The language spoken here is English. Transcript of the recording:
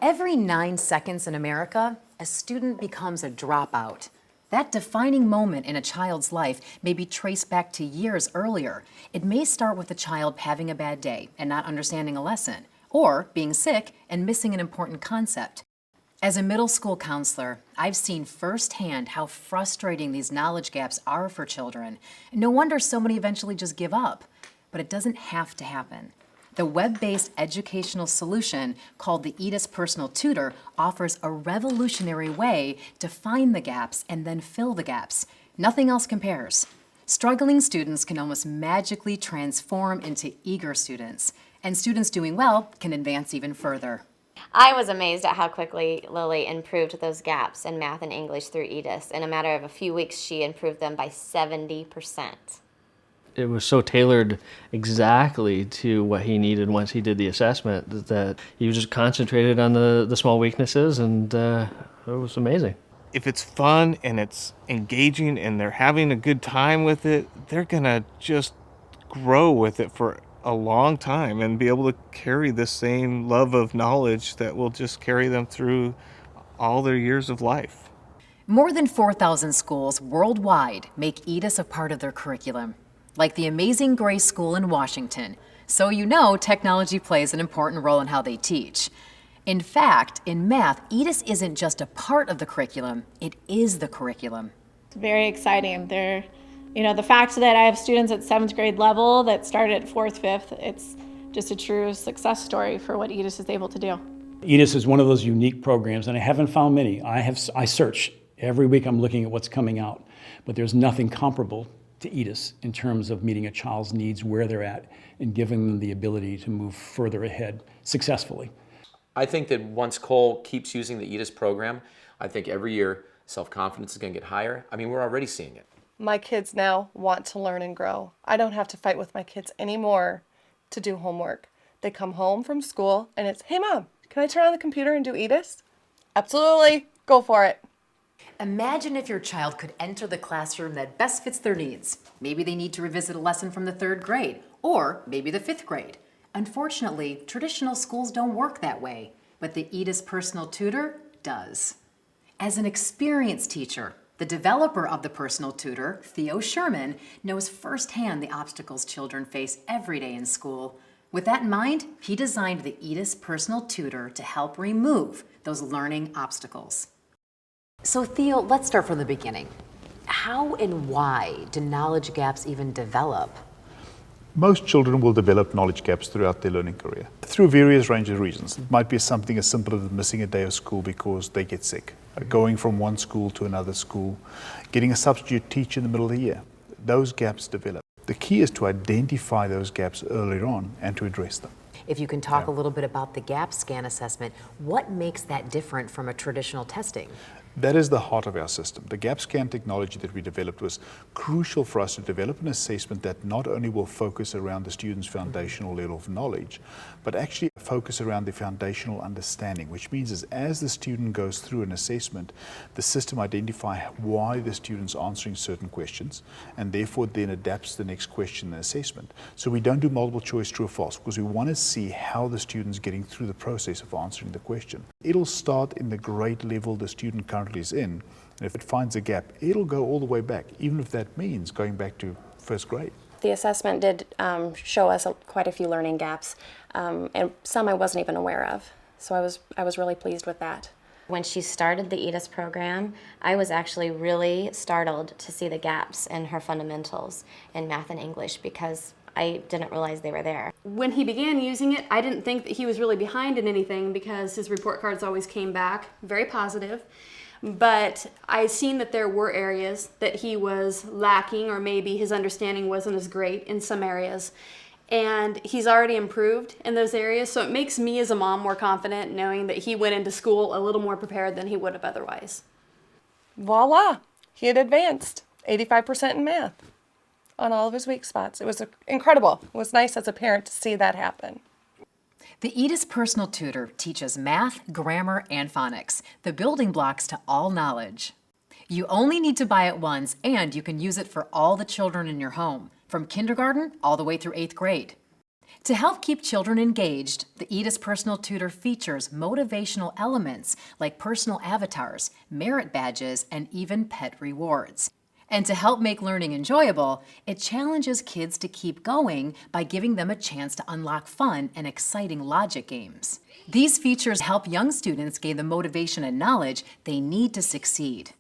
Every 9 seconds in America, a student becomes a dropout. That defining moment in a child's life may be traced back to years earlier. It may start with a child having a bad day and not understanding a lesson, or being sick and missing an important concept. As a middle school counselor, I've seen firsthand how frustrating these knowledge gaps are for children. No wonder so many eventually just give up. But it doesn't have to happen. The web-based educational solution called the EDUSS Personal Tutor offers a revolutionary way to find the gaps and then fill the gaps. Nothing else compares. Struggling students can almost magically transform into eager students, and students doing well can advance even further. I was amazed at how quickly Lily improved those gaps in math and English through EDUSS. In a matter of a few weeks, she improved them by 70%. It was so tailored exactly to what he needed once he did the assessment that he was just concentrated on the small weaknesses, and it was amazing. If it's fun and it's engaging and they're having a good time with it, they're going to just grow with it for a long time and be able to carry the same love of knowledge that will just carry them through all their years of life. More than 4,000 schools worldwide make EDUSS a part of their curriculum, like the Amazing Grace School in Washington. So you know technology plays an important role in how they teach. In fact, in math, EDUSS isn't just a part of the curriculum, it is the curriculum. It's very exciting. The fact that I have students at 7th grade level that start at 4th, 5th, it's just a true success story for what EDUSS is able to do. EDUSS is one of those unique programs, and I haven't found many. I search. Every week I'm looking at what's coming out, but there's nothing comparable to EDUSS in terms of meeting a child's needs where they're at and giving them the ability to move further ahead successfully. I think that once Cole keeps using the EDUSS program, I think every year self-confidence is going to get higher. I mean, we're already seeing it. My kids now want to learn and grow. I don't have to fight with my kids anymore to do homework. They come home from school and it's, hey Mom, can I turn on the computer and do EDUSS? Absolutely, go for it. Imagine if your child could enter the classroom that best fits their needs. Maybe they need to revisit a lesson from the 3rd grade, or maybe the 5th grade. Unfortunately, traditional schools don't work that way, but the EDUSS Personal Tutor does. As an experienced teacher, the developer of the Personal Tutor, Theo Sherman, knows firsthand the obstacles children face every day in school. With that in mind, he designed the EDUSS Personal Tutor to help remove those learning obstacles. So Theo, let's start from the beginning. How and why do knowledge gaps even develop? Most children will develop knowledge gaps throughout their learning career through various range of reasons. It might be something as simple as missing a day of school because they get sick, going from one school to another school, getting a substitute teacher in the middle of the year. Those gaps develop. The key is to identify those gaps earlier on and to address them. If you can talk a little bit about the gap scan assessment, what makes that different from a traditional testing? That is the heart of our system. The gap scan technology that we developed was crucial for us to develop an assessment that not only will focus around the student's foundational level of knowledge, but actually focus around the foundational understanding, which means as the student goes through an assessment, the system identifies why the student's answering certain questions, and therefore then adapts the next question in the assessment. So we don't do multiple choice true or false, because we want to see how the student's getting through the process of answering the question. It'll start in the grade level the student currently is in, and if it finds a gap, it'll go all the way back, even if that means going back to 1st grade. The assessment did show us quite a few learning gaps, and some I wasn't even aware of. So I was really pleased with that. When she started the EDUSS program, I was actually really startled to see the gaps in her fundamentals in math and English because I didn't realize they were there. When he began using it, I didn't think that he was really behind in anything because his report cards always came back very positive. But I seen that there were areas that he was lacking, or maybe his understanding wasn't as great in some areas. And he's already improved in those areas, so it makes me as a mom more confident knowing that he went into school a little more prepared than he would have otherwise. Voila, he had advanced 85% in math on all of his weak spots. It was incredible. It was nice as a parent to see that happen. The EDUSS Personal Tutor teaches math, grammar, and phonics, the building blocks to all knowledge. You only need to buy it once, and you can use it for all the children in your home, from kindergarten all the way through 8th grade. To help keep children engaged, the EDUSS Personal Tutor features motivational elements like personal avatars, merit badges, and even pet rewards. And to help make learning enjoyable, it challenges kids to keep going by giving them a chance to unlock fun and exciting logic games. These features help young students gain the motivation and knowledge they need to succeed.